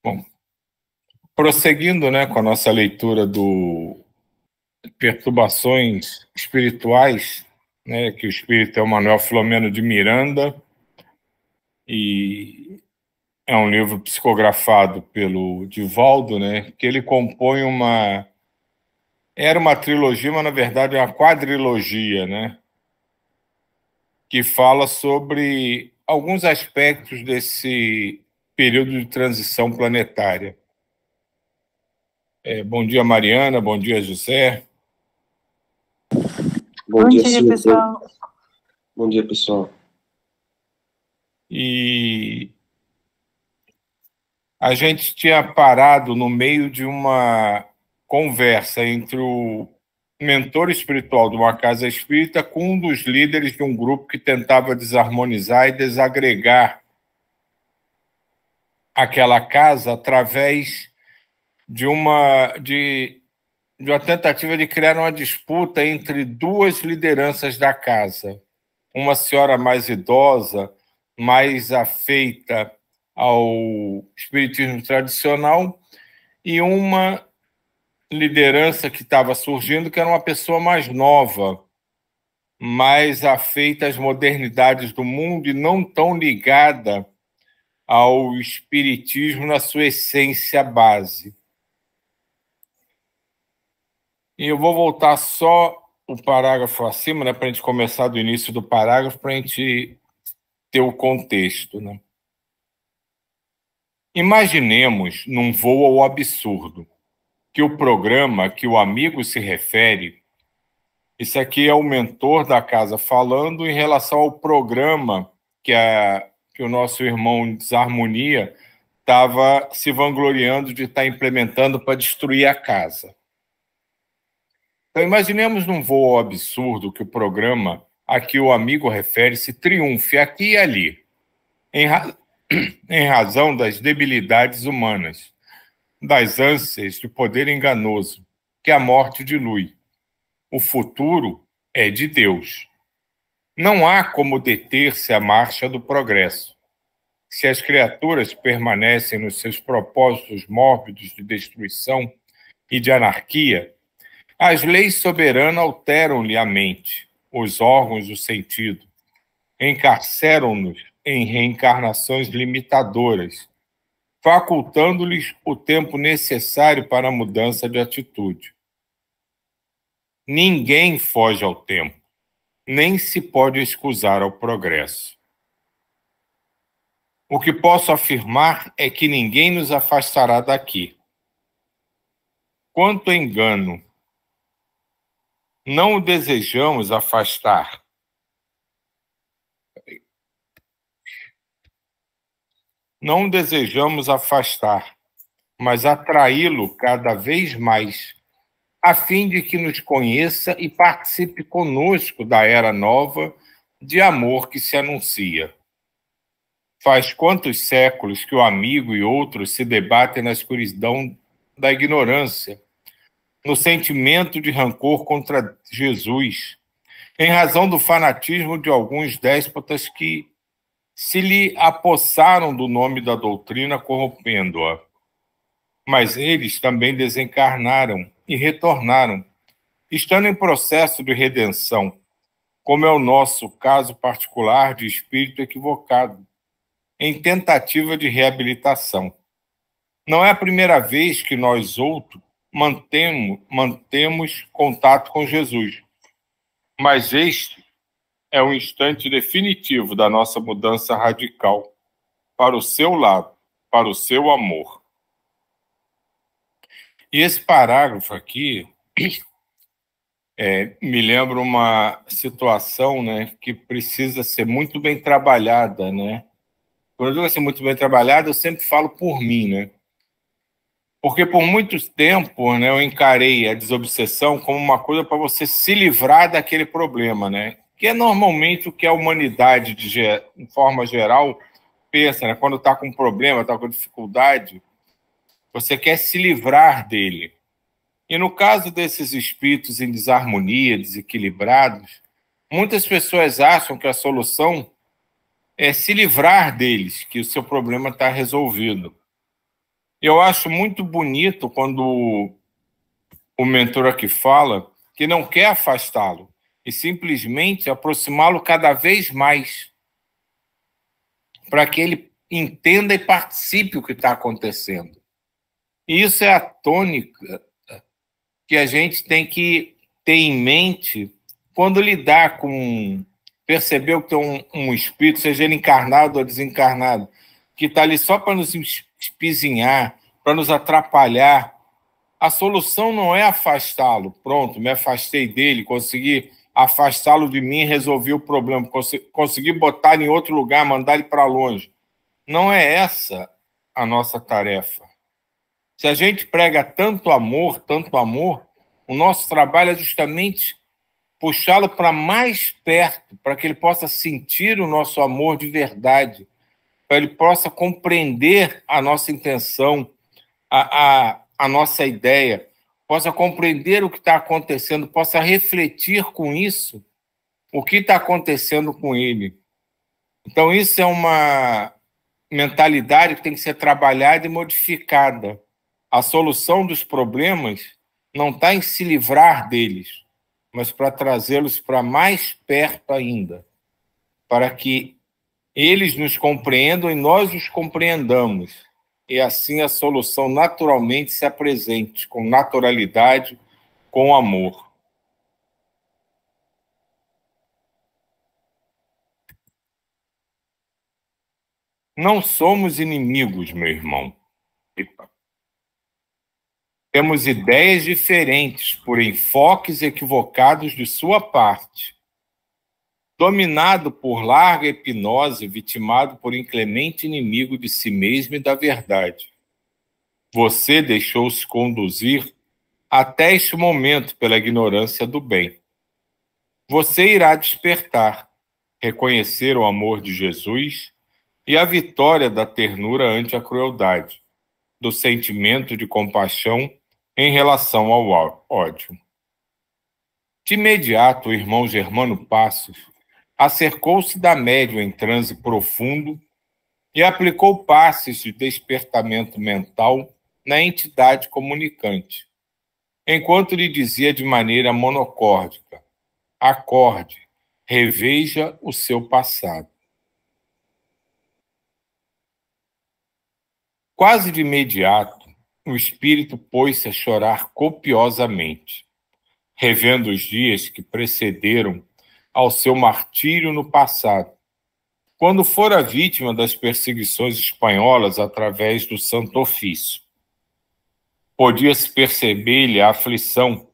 Bom, prosseguindo, né, com a nossa leitura do Perturbações Espirituais, né, que o espírito é o Manuel Filomeno de Miranda, e é um livro psicografado pelo Divaldo, né, que ele compõe uma... Era uma trilogia, mas na verdade é uma quadrilogia, né, que fala sobre alguns aspectos desse período de transição planetária. Bom dia, Mariana. Bom dia, José. Bom dia, pessoal. Bom dia, pessoal. E a gente tinha parado no meio de uma conversa entre o mentor espiritual de uma casa espírita com um dos líderes de um grupo que tentava desarmonizar e desagregar aquela casa através de uma tentativa de criar uma disputa entre duas lideranças da casa. Uma senhora mais idosa, mais afeita ao espiritismo tradicional, e uma liderança que estava surgindo, que era uma pessoa mais nova, mais afeita às modernidades do mundo e não tão ligada ao espiritismo na sua essência base. E eu vou voltar só o parágrafo acima, né, para a gente começar do início do parágrafo, para a gente ter o contexto, né? Imaginemos, num voo ao absurdo, que o programa a que o amigo se refere, isso aqui é o mentor da casa falando em relação ao programa que o nosso irmão Desarmonia estava se vangloriando de estar implementando para destruir a casa. Então, imaginemos num voo absurdo que o programa a que o amigo refere-se triunfe aqui e ali, em razão das debilidades humanas, das ânsias de poder enganoso, que a morte dilui. O futuro é de Deus. Não há como deter-se a marcha do progresso. Se as criaturas permanecem nos seus propósitos mórbidos de destruição e de anarquia, as leis soberanas alteram-lhe a mente, os órgãos do sentido, encarceram-nos em reencarnações limitadoras, facultando-lhes o tempo necessário para a mudança de atitude. Ninguém foge ao tempo, nem se pode excusar ao progresso. O que posso afirmar é que ninguém nos afastará daqui. Quanto engano, não o desejamos afastar. Não o desejamos afastar, mas atraí-lo cada vez mais, a fim de que nos conheça e participe conosco da era nova de amor que se anuncia. Faz quantos séculos que o amigo e outros se debatem na escuridão da ignorância, no sentimento de rancor contra Jesus, em razão do fanatismo de alguns déspotas que se lhe apossaram do nome da doutrina, corrompendo-a. Mas eles também desencarnaram e retornaram, estando em processo de redenção, como é o nosso caso particular de espírito equivocado, em tentativa de reabilitação. Não é a primeira vez que nós outros mantemos contato com Jesus, mas este é o instante definitivo da nossa mudança radical para o seu lado, para o seu amor. E esse parágrafo aqui me lembra uma situação, né, que precisa ser muito bem trabalhada, né? Quando eu digo assim, muito bem trabalhada, eu sempre falo por mim, né? Porque por muito tempo, né, eu encarei a desobsessão como uma coisa para você se livrar daquele problema, né? Que é normalmente o que a humanidade, de forma geral, pensa, né? Quando está com um problema, está com dificuldade, você quer se livrar dele. E no caso desses espíritos em desarmonia, desequilibrados, muitas pessoas acham que a solução é se livrar deles, que o seu problema está resolvido. Eu acho muito bonito quando o mentor aqui fala que não quer afastá-lo e simplesmente aproximá-lo cada vez mais para que ele entenda e participe do que está acontecendo. E isso é a tônica que a gente tem que ter em mente quando lidar com... Percebeu que tem um espírito, seja ele encarnado ou desencarnado, que está ali só para nos espizinhar, para nos atrapalhar. A solução não é afastá-lo. Pronto, me afastei dele, consegui afastá-lo de mim, resolvi o problema, consegui botar ele em outro lugar, mandar ele para longe. Não é essa a nossa tarefa. Se a gente prega tanto amor, o nosso trabalho é justamente puxá-lo para mais perto, para que ele possa sentir o nosso amor de verdade, para ele possa compreender a nossa intenção, a nossa ideia, possa compreender o que está acontecendo, possa refletir com isso o que está acontecendo com ele. Então, isso é uma mentalidade que tem que ser trabalhada e modificada. A solução dos problemas não está em se livrar deles, mas para trazê-los para mais perto ainda, para que eles nos compreendam e nós os compreendamos. E assim a solução naturalmente se apresente, com naturalidade, com amor. Não somos inimigos, meu irmão. Temos ideias diferentes por enfoques equivocados de sua parte. Dominado por larga hipnose, vitimado por inclemente inimigo de si mesmo e da verdade. Você deixou-se conduzir até este momento pela ignorância do bem. Você irá despertar, reconhecer o amor de Jesus e a vitória da ternura ante a crueldade, do sentimento de compaixão em relação ao ódio. De imediato, o irmão Germano Passos acercou-se da médium em transe profundo e aplicou passes de despertamento mental na entidade comunicante, enquanto lhe dizia de maneira monocórdica: acorde, reveja o seu passado. Quase de imediato, o espírito pôs-se a chorar copiosamente, revendo os dias que precederam ao seu martírio no passado, quando fora vítima das perseguições espanholas através do Santo Ofício. Podia-se perceber-lhe a aflição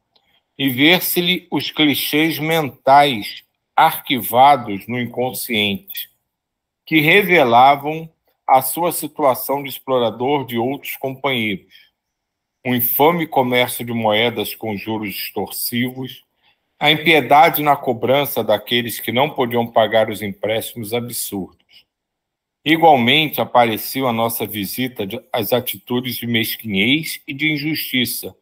e ver-se-lhe os clichês mentais arquivados no inconsciente, que revelavam a sua situação de explorador de outros companheiros, um infame comércio de moedas com juros extorsivos, a impiedade na cobrança daqueles que não podiam pagar os empréstimos absurdos. Igualmente apareciam à nossa visita as atitudes de mesquinhez e de injustiça,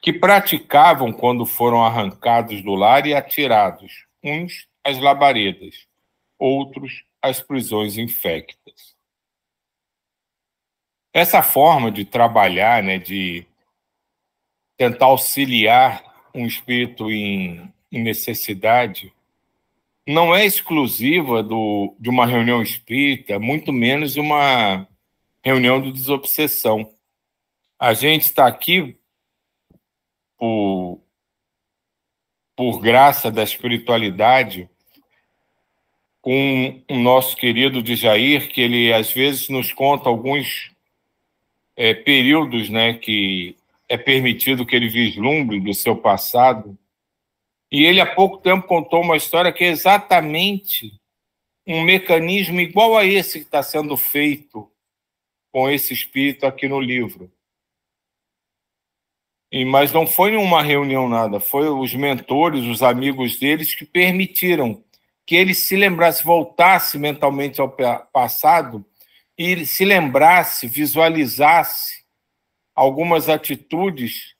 que praticavam quando foram arrancados do lar e atirados, uns às labaredas, outros às prisões infectas. Essa forma de trabalhar, de tentar auxiliar um espírito em necessidade, não é exclusiva de uma reunião espírita, muito menos uma reunião de desobsessão. A gente está aqui por graça da espiritualidade, com o nosso querido Djair, que ele às vezes nos conta alguns períodos, que é permitido que ele vislumbre do seu passado. E ele há pouco tempo contou uma história que é exatamente um mecanismo igual a esse que está sendo feito com esse espírito aqui no livro. Mas não foi em uma reunião nada, foi os mentores, os amigos deles que permitiram que ele se lembrasse, voltasse mentalmente ao passado e se lembrasse, visualizasse algumas atitudes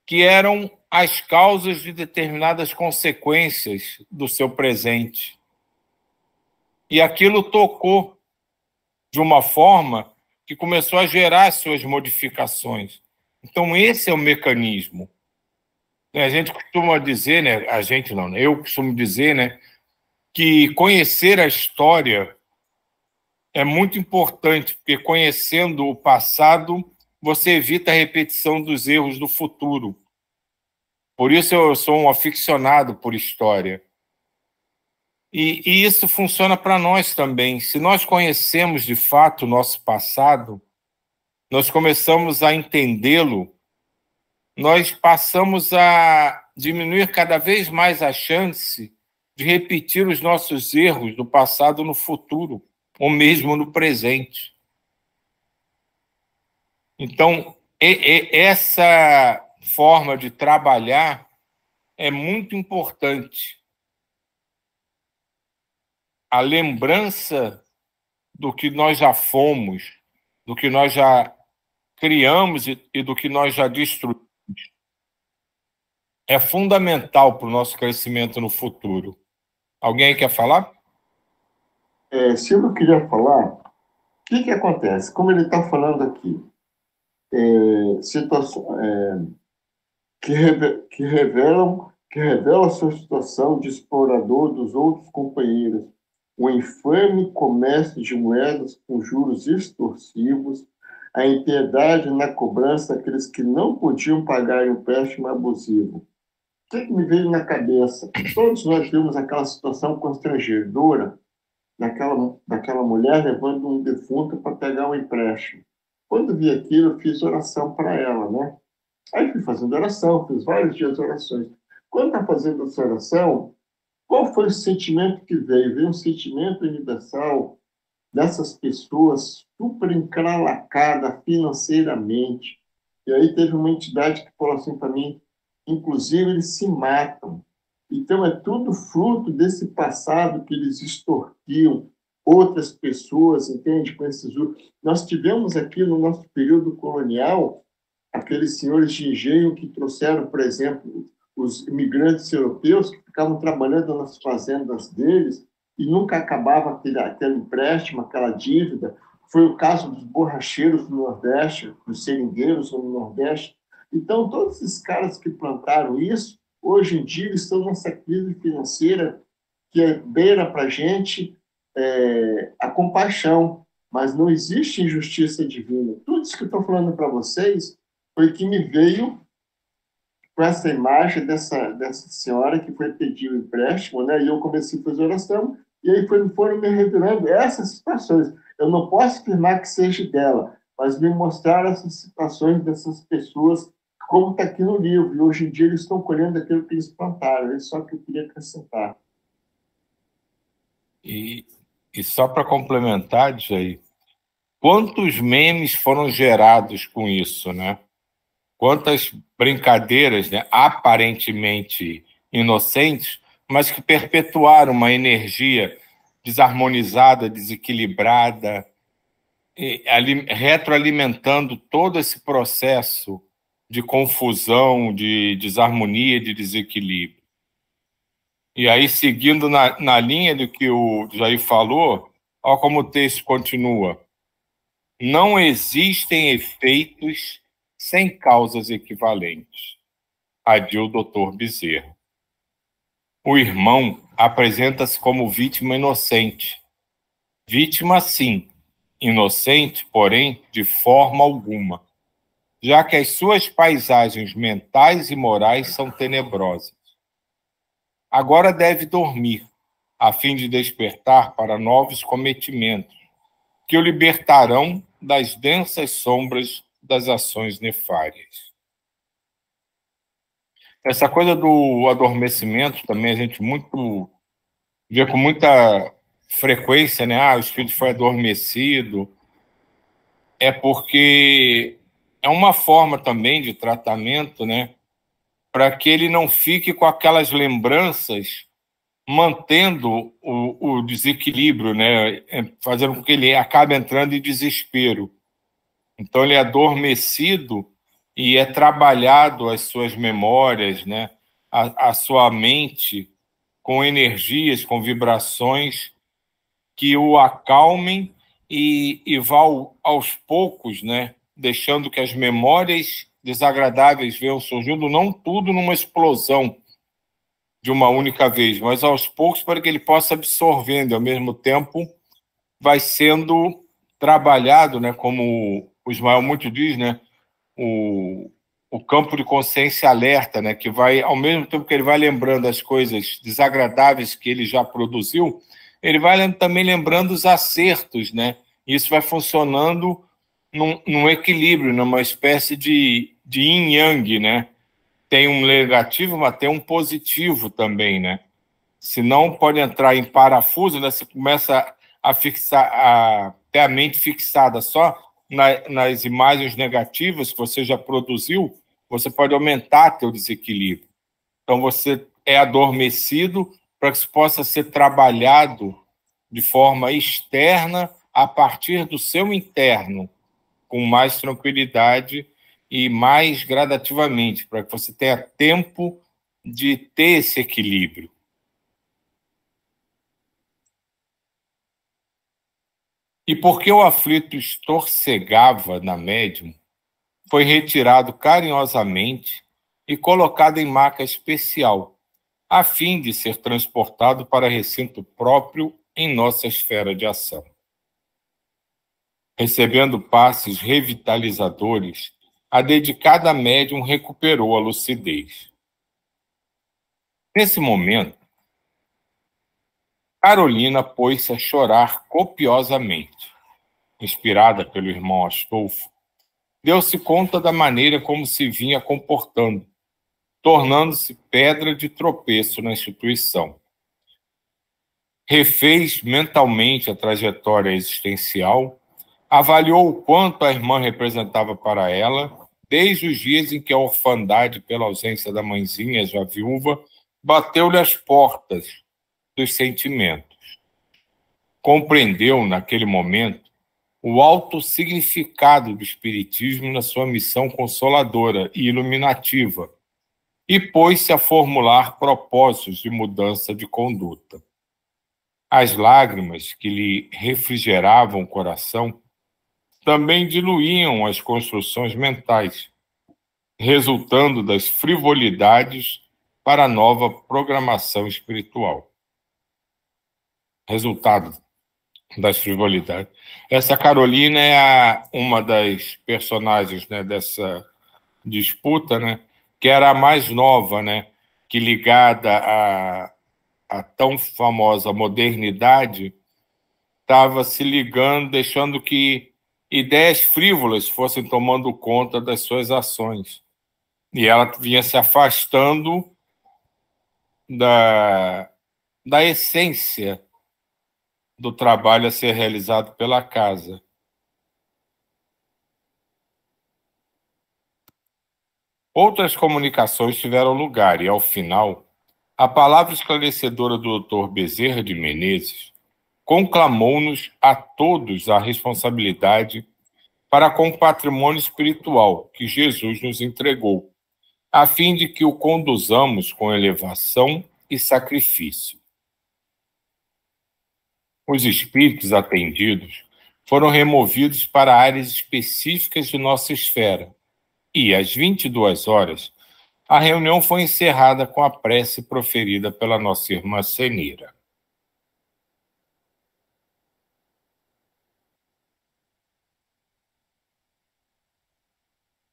que eram as causas de determinadas consequências do seu presente. E aquilo tocou de uma forma que começou a gerar suas modificações. Então, esse é o mecanismo. A gente costuma dizer, né? A gente não, né? Eu costumo dizer, né, que conhecer a história é muito importante, porque conhecendo o passado, você evita a repetição dos erros do futuro. Por isso eu sou um aficionado por história. E isso funciona para nós também. Se nós conhecemos de fato o nosso passado, nós começamos a entendê-lo, nós passamos a diminuir cada vez mais a chance de repetir os nossos erros do passado no futuro, ou mesmo no presente. Então, essa forma de trabalhar é muito importante. A lembrança do que nós já fomos, do que nós já criamos e do que nós já destruímos é fundamental para o nosso crescimento no futuro. Alguém quer falar? Silvio, eu queria falar, o que acontece? Como ele está falando aqui, situações que revelam a sua situação de explorador dos outros companheiros, o infame comércio de moedas com juros extorsivos, a impiedade na cobrança daqueles que não podiam pagar o empréstimo abusivo. O que me veio na cabeça? Todos nós vimos aquela situação constrangedora daquela mulher levando um defunto para pegar um empréstimo. Quando vi aquilo, eu fiz oração para ela, né? Aí fui fazendo oração, fiz vários dias de orações. Quando está fazendo essa oração, qual foi o sentimento que veio? Veio um sentimento universal dessas pessoas super encralacadas financeiramente. E aí teve uma entidade que falou assim para mim, inclusive eles se matam. Então é tudo fruto desse passado que eles extorquiam outras pessoas, entende? Com esses... Nós tivemos aqui no nosso período colonial aqueles senhores de engenho que trouxeram, por exemplo, os imigrantes europeus que ficavam trabalhando nas fazendas deles e nunca acabava aquele empréstimo, aquela dívida. Foi o caso dos borracheiros do Nordeste, dos seringueiros no Nordeste. Então, todos esses caras que plantaram isso, hoje em dia, estão nessa crise financeira que beira para a gente a compaixão, mas não existe injustiça divina. Tudo isso que eu estou falando para vocês foi que me veio com essa imagem dessa senhora que foi pedir o empréstimo, né? E eu comecei a fazer oração, e aí foram me revelando essas situações. Eu não posso afirmar que seja dela, mas me mostrar essas situações dessas pessoas, como está aqui no livro, e hoje em dia eles estão colhendo aquilo que eles plantaram. É só que eu queria acrescentar. E só para complementar, Jair, quantos memes foram gerados com isso, né? Quantas brincadeiras, né, aparentemente inocentes, mas que perpetuaram uma energia desarmonizada, desequilibrada, retroalimentando todo esse processo de confusão, de desarmonia, de desequilíbrio. E aí, seguindo na linha do que o Jair falou, olha como o texto continua. Não existem efeitos sem causas equivalentes. Adiu o Dr. Bezerra. O irmão apresenta-se como vítima inocente. Vítima, sim. Inocente, porém, de forma alguma, já que as suas paisagens mentais e morais são tenebrosas. Agora deve dormir, a fim de despertar para novos cometimentos, que o libertarão das densas sombras das ações nefárias. Essa coisa do adormecimento também a gente vê com muita frequência, né? Ah, o espírito foi adormecido. É porque é uma forma também de tratamento, né? Para que ele não fique com aquelas lembranças mantendo o desequilíbrio, né? Fazendo com que ele acabe entrando em desespero. Então, ele é adormecido e é trabalhado as suas memórias, né? A sua mente com energias, com vibrações que o acalmem e vá aos poucos, né, deixando que as memórias desagradáveis venham surgindo, não tudo numa explosão de uma única vez, mas aos poucos para que ele possa absorvendo, e ao mesmo tempo vai sendo trabalhado, né, como o Ismael muito diz, né, o campo de consciência alerta, né, que vai, ao mesmo tempo que ele vai lembrando as coisas desagradáveis que ele já produziu, ele vai também lembrando os acertos, né, e isso vai funcionando num equilíbrio, numa espécie de yin-yang, né, tem um negativo, mas tem um positivo também, né, senão pode entrar em parafuso, né, você começa a fixar, a ter a mente fixada só nas imagens negativas que você já produziu, você pode aumentar teu desequilíbrio. Então, você é adormecido para que isso possa ser trabalhado de forma externa a partir do seu interno, com mais tranquilidade e mais gradativamente, para que você tenha tempo de ter esse equilíbrio. E porque o aflito estorcegava na médium, foi retirado carinhosamente e colocado em maca especial, a fim de ser transportado para recinto próprio em nossa esfera de ação. Recebendo passes revitalizadores, a dedicada médium recuperou a lucidez. Nesse momento, Carolina pôs-se a chorar copiosamente. Inspirada pelo irmão Astolfo, deu-se conta da maneira como se vinha comportando, tornando-se pedra de tropeço na instituição. Refez mentalmente a trajetória existencial, avaliou o quanto a irmã representava para ela, desde os dias em que a orfandade, pela ausência da mãezinha, já viúva, bateu-lhe as portas dos sentimentos. Compreendeu, naquele momento, o alto significado do Espiritismo na sua missão consoladora e iluminativa, e pôs-se a formular propósitos de mudança de conduta. As lágrimas que lhe refrigeravam o coração também diluíam as construções mentais, resultando das frivolidades para a nova programação espiritual. Resultado das frivolidades. Essa Carolina é uma das personagens, né, dessa disputa, né, que era a mais nova, né, que ligada à tão famosa modernidade, estava se ligando, deixando que ideias frívolas fossem tomando conta das suas ações. E ela vinha se afastando da essência do trabalho a ser realizado pela casa. Outras comunicações tiveram lugar e, ao final, a palavra esclarecedora do Dr. Bezerra de Menezes conclamou-nos a todos a responsabilidade para com o patrimônio espiritual que Jesus nos entregou, a fim de que o conduzamos com elevação e sacrifício. Os espíritos atendidos foram removidos para áreas específicas de nossa esfera e, às 22 horas, a reunião foi encerrada com a prece proferida pela nossa irmã Senira.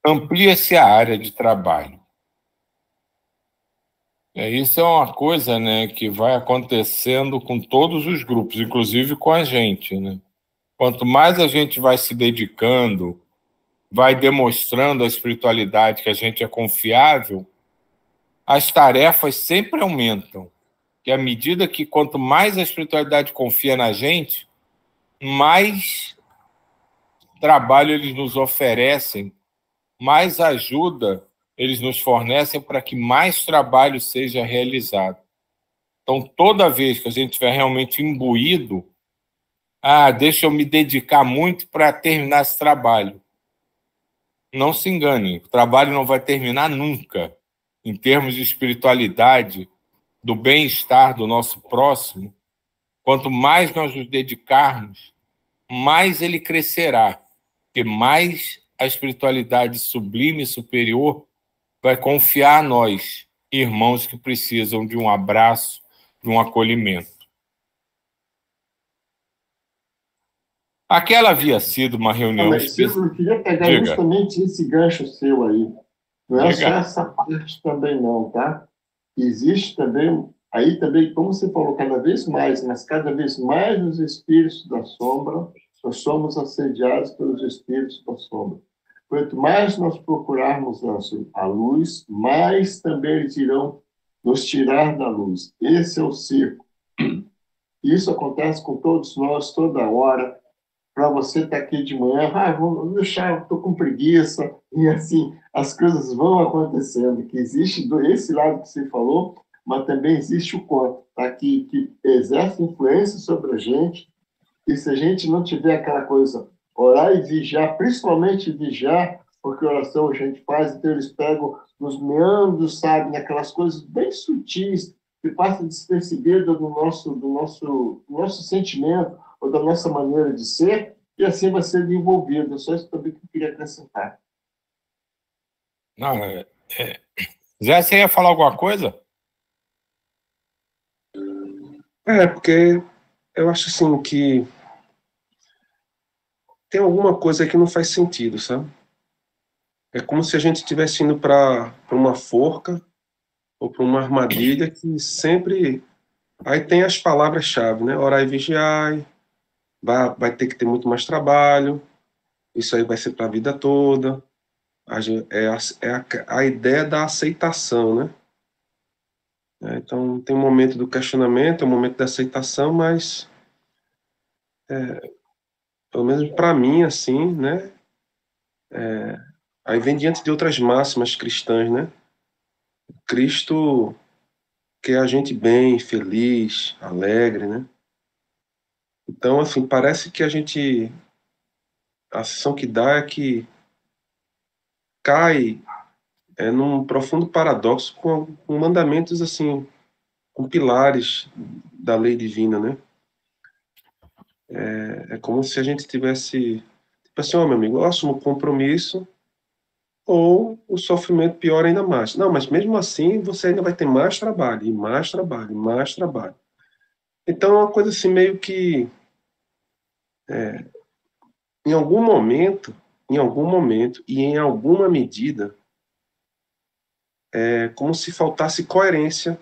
Amplia-se a área de trabalho. Isso é uma coisa, né, que vai acontecendo com todos os grupos, inclusive com a gente, né? Quanto mais a gente vai se dedicando, vai demonstrando a espiritualidade que a gente é confiável, as tarefas sempre aumentam. E à medida que quanto mais a espiritualidade confia na gente, mais trabalho eles nos oferecem, mais ajuda eles nos fornecem para que mais trabalho seja realizado. Então, toda vez que a gente estiver realmente imbuído, deixa eu me dedicar muito para terminar esse trabalho. Não se engane, o trabalho não vai terminar nunca. Em termos de espiritualidade, do bem-estar do nosso próximo, quanto mais nós nos dedicarmos, mais ele crescerá, porque mais a espiritualidade sublime e superior vai confiar a nós, irmãos que precisam de um abraço, de um acolhimento. Aquela havia sido uma reunião Mas, Silvio, eu queria pegar justamente esse gancho seu aí. Não é só essa parte também não, tá? Existe também, aí também, como você falou, cada vez mais, mas cada vez mais os espíritos da sombra, nós somos assediados pelos espíritos da sombra. Quanto mais nós procurarmos a luz, mais também eles irão nos tirar da luz. Esse é o ciclo. Isso acontece com todos nós, toda hora. Para você estar aqui de manhã, vou deixar, estou com preguiça, e assim, as coisas vão acontecendo, que existe esse lado que você falou, mas também existe o contra, tá? que exerce influência sobre a gente, e se a gente não tiver aquela coisa, orar e vigiar, principalmente vigiar, porque oração a gente faz, então eles pegam nos meandros, sabe, naquelas coisas bem sutis, que passam despercebidas do nosso sentimento, ou da nossa maneira de ser, e assim vai ser desenvolvido. Só isso também que eu queria acrescentar. Não, Zé, você ia falar alguma coisa? Porque eu acho assim que tem alguma coisa que não faz sentido, sabe? É como se a gente estivesse indo para uma forca ou para uma armadilha que sempre... Aí tem as palavras-chave, né? Orar e vigiar, vai ter que ter muito mais trabalho, isso aí vai ser para a vida toda. A ideia da aceitação, né? Então, tem um momento do questionamento, um momento da aceitação, mas, pelo menos para mim, assim, né? Aí vem diante de outras máximas cristãs, né? Cristo quer a gente bem, feliz, alegre, né? Então, assim, parece que a sensação que dá é que cai num profundo paradoxo com mandamentos, assim, com pilares da lei divina, né? É como se a gente tivesse, tipo assim, meu amigo, eu assumo o compromisso ou o sofrimento piora ainda mais. Não, mas mesmo assim você ainda vai ter mais trabalho, e mais trabalho, e mais trabalho. Então é uma coisa assim meio que, em algum momento e em alguma medida, é como se faltasse coerência.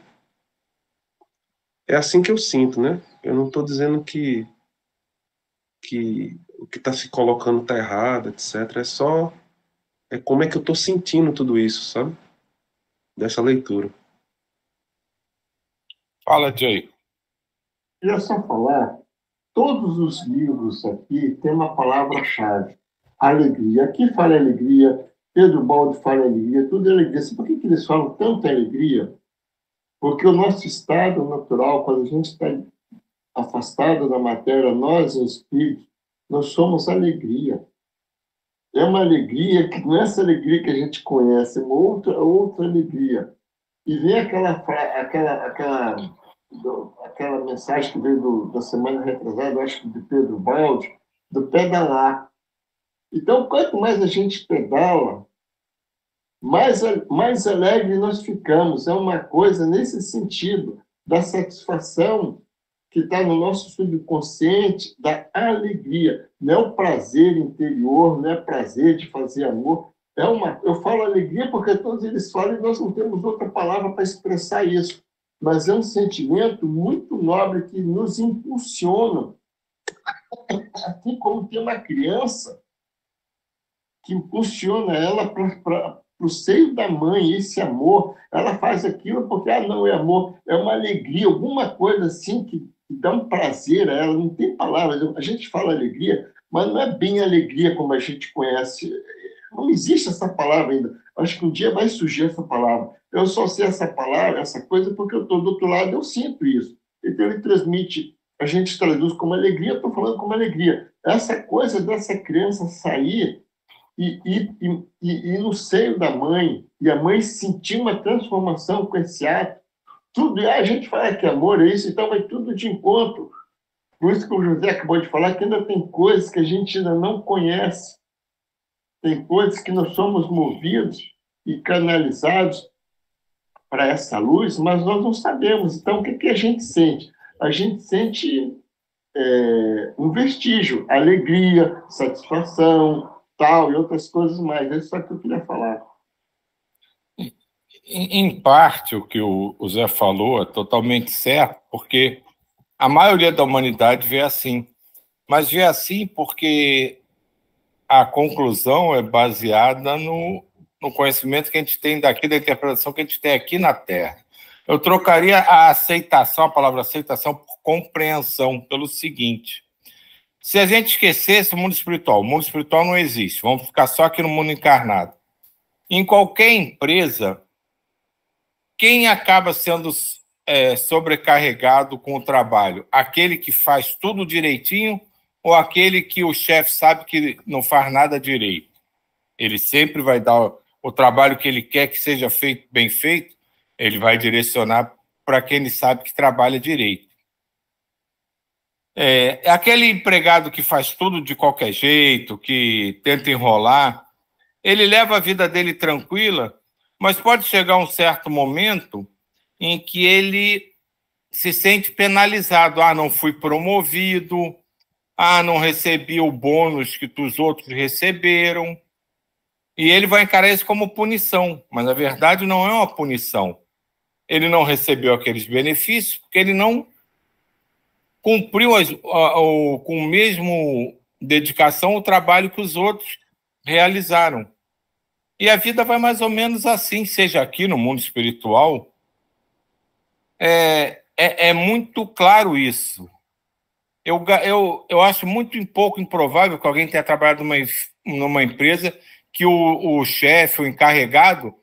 É assim que eu sinto, né? Eu não estou dizendo que o que está se colocando está errado, etc. É como é que eu estou sentindo tudo isso, sabe? Dessa leitura. Fala, Jay. Queria só falar, todos os livros aqui têm uma palavra-chave, alegria. Aqui fala alegria, Pedro Baldi fala alegria, tudo é alegria. Sabe por que eles falam tanta alegria? Porque o nosso estado natural, quando a gente está afastado da matéria, nós, em espírito, nós somos alegria. É uma alegria que não é essa alegria que a gente conhece, é uma outra alegria. E vem aquela mensagem que veio da semana retrasada, acho que de Pedro Baldi, do pedalar. Então, quanto mais a gente pedala, mais alegre nós ficamos. É uma coisa nesse sentido, da satisfação que está no nosso subconsciente, da alegria. Não é o prazer interior, não é prazer de fazer amor. Eu falo alegria porque todos eles falam e nós não temos outra palavra para expressar isso. Mas é um sentimento muito nobre que nos impulsiona. Assim como tem uma criança que impulsiona ela para o seio da mãe, esse amor, ela faz aquilo porque, não é amor, é uma alegria, alguma coisa assim que dá um prazer a ela, não tem palavras, a gente fala alegria, mas não é bem alegria como a gente conhece, não existe essa palavra ainda, acho que um dia vai surgir essa palavra, eu só sei essa palavra, essa coisa, porque eu estou do outro lado, eu sinto isso, então ele transmite, a gente traduz como alegria, eu estou falando como alegria, essa coisa dessa criança sair e no seio da mãe, e a mãe sentir uma transformação com esse ato, tudo, a gente fala que amor é isso, então vai tudo de encontro Por isso que o José acabou de falar que ainda tem coisas que a gente ainda não conhece, tem coisas que nós somos movidos e canalizados para essa luz, mas nós não sabemos. Então, o que, que a gente sente? A gente sente um vestígio, alegria, satisfação, tal, e outras coisas mais. É só que eu queria falar. Em parte, o que o Zé falou é totalmente certo, porque a maioria da humanidade vê assim. Mas vê assim porque a conclusão é baseada no conhecimento que a gente tem daqui, da interpretação que a gente tem aqui na Terra. Eu trocaria a aceitação, a palavra aceitação, por compreensão, pelo seguinte: se a gente esquecesse o mundo espiritual não existe, vamos ficar só aqui no mundo encarnado. Em qualquer empresa, quem acaba sendo sobrecarregado com o trabalho? Aquele que faz tudo direitinho ou aquele que o chefe sabe que não faz nada direito? Ele sempre vai dar o trabalho que ele quer que seja feito, bem feito, ele vai direcionar para quem ele sabe que trabalha direito. Aquele empregado que faz tudo de qualquer jeito, que tenta enrolar, ele leva a vida dele tranquila, mas pode chegar um certo momento em que ele se sente penalizado. Ah, não fui promovido, não recebi o bônus que os outros receberam. E ele vai encarar isso como punição, mas na verdade não é uma punição. Ele não recebeu aqueles benefícios porque ele não cumpriu com o mesmo dedicação o trabalho que os outros realizaram. E a vida vai mais ou menos assim, seja aqui no mundo espiritual. É muito claro isso. Eu acho muito pouco improvável que alguém tenha trabalhado numa empresa que o chefe, o encarregado,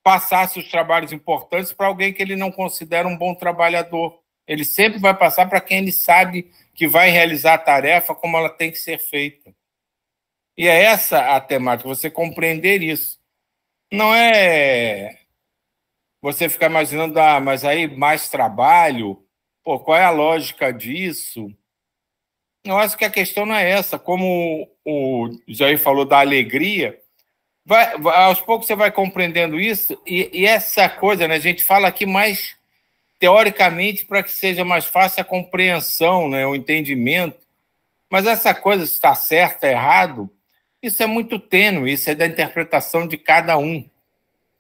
passasse os trabalhos importantes para alguém que ele não considera um bom trabalhador. Ele sempre vai passar para quem ele sabe que vai realizar a tarefa como ela tem que ser feita. E é essa a temática, você compreender isso. Não é você ficar imaginando, mas aí mais trabalho, pô, qual é a lógica disso? Eu acho que a questão não é essa. Como o Jair falou da alegria, aos poucos você vai compreendendo isso, e essa coisa, né, a gente fala aqui mais teoricamente para que seja mais fácil a compreensão, né, o entendimento, mas essa coisa, se está certo, está errado, isso é muito tênue, isso é da interpretação de cada um.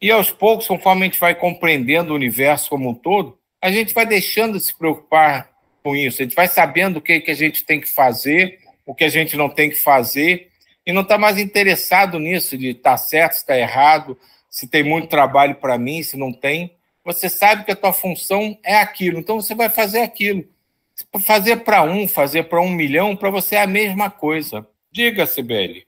E aos poucos, conforme a gente vai compreendendo o universo como um todo, a gente vai deixando de se preocupar com isso, a gente vai sabendo o que a gente tem que fazer, o que a gente não tem que fazer, e não está mais interessado nisso, de estar certo, se está errado, se tem muito trabalho para mim, se não tem. Você sabe que a tua função é aquilo, então você vai fazer aquilo. Fazer para 1 milhão, para você é a mesma coisa. Diga, Sibeli.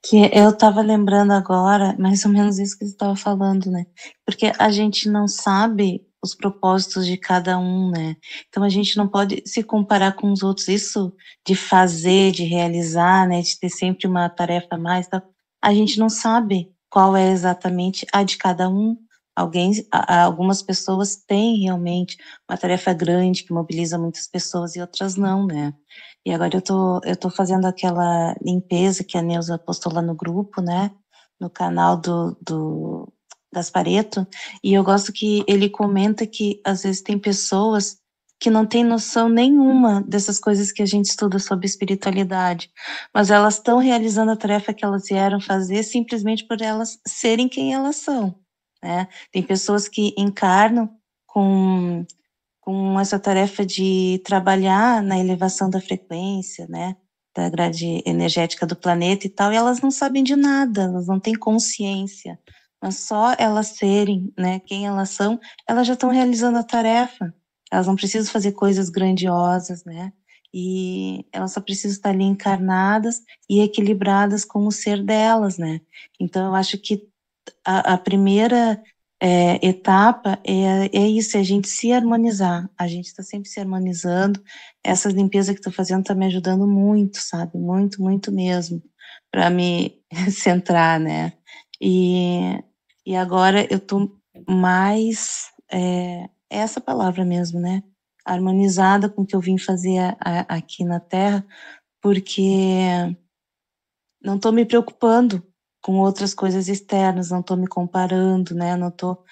Que eu estava lembrando agora, mais ou menos isso que você estava falando, né? Porque a gente não sabe os propósitos de cada um, né? Então a gente não pode se comparar com os outros. Isso de fazer, de realizar, né? De ter sempre uma tarefa a mais, tá? A gente não sabe qual é exatamente a de cada um. Algumas pessoas têm realmente uma tarefa grande que mobiliza muitas pessoas e outras não, né? E agora eu tô fazendo aquela limpeza que a Neuza postou lá no grupo, né? No canal do Gaspareto, e eu gosto que ele comenta que às vezes tem pessoas que não têm noção nenhuma dessas coisas que a gente estuda sobre espiritualidade, mas elas estão realizando a tarefa que elas vieram fazer simplesmente por elas serem quem elas são, né? Tem pessoas que encarnam com essa tarefa de trabalhar na elevação da frequência, né, da grade energética do planeta e tal, e elas não sabem de nada, elas não têm consciência, mas só elas serem, né, quem elas são, elas já estão realizando a tarefa, elas não precisam fazer coisas grandiosas, né, e elas só precisam estar ali encarnadas e equilibradas com o ser delas, né, então eu acho que a primeira etapa é isso, é a gente se harmonizar, a gente está sempre se harmonizando, essa limpeza que estou fazendo está me ajudando muito, sabe, muito, muito mesmo, para me centrar, né, e agora eu estou mais, essa palavra mesmo, né, harmonizada com o que eu vim fazer aqui na Terra, porque não estou me preocupando com outras coisas externas, não estou me comparando, né? Não estou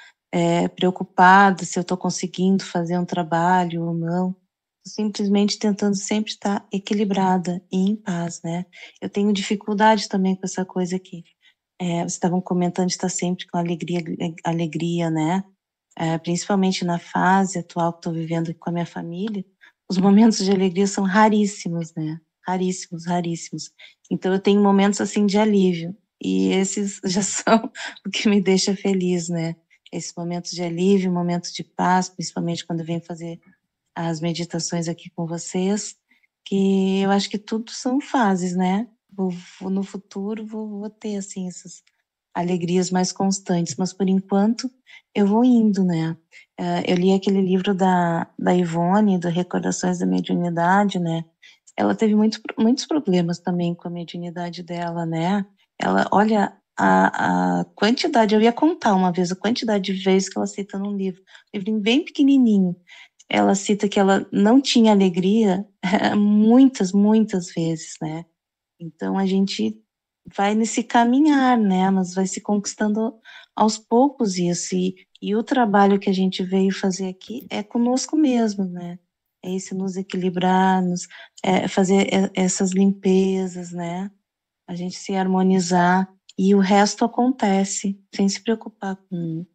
preocupada se eu estou conseguindo fazer um trabalho ou não. Tô simplesmente tentando sempre estar equilibrada e em paz, né? Eu tenho dificuldade também com essa coisa aqui. Vocês estavam comentando de estar sempre com alegria, né? Principalmente na fase atual que estou vivendo com a minha família, os momentos de alegria são raríssimos, né? Raríssimos, raríssimos. Então eu tenho momentos assim de alívio, e esses já são o que me deixa feliz, né? Esses momentos de alívio, momentos de paz, principalmente quando eu venho fazer as meditações aqui com vocês, que eu acho que tudo são fases, né? No futuro vou ter assim essas alegrias mais constantes, mas por enquanto eu vou indo, né? Eu li aquele livro da Ivone, do Recordações da Mediunidade, né? Ela teve muitos problemas também com a mediunidade dela, né? Ela, olha, a quantidade, eu ia contar uma vez a quantidade de vezes que ela cita num livrinho bem pequenininho. Ela cita que ela não tinha alegria muitas vezes, né? Então a gente vai nesse caminhar, né? Mas vai se conquistando aos poucos isso. E o trabalho que a gente veio fazer aqui é conosco mesmo, né? É esse nos equilibrar, fazer essas limpezas, né? A gente se harmonizar e o resto acontece sem se preocupar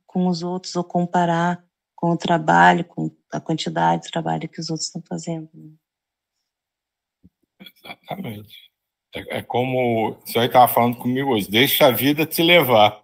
com os outros ou comparar com o trabalho, com a quantidade de trabalho que os outros estão fazendo, né? Exatamente. É como o senhor estava falando comigo hoje, deixa a vida te levar.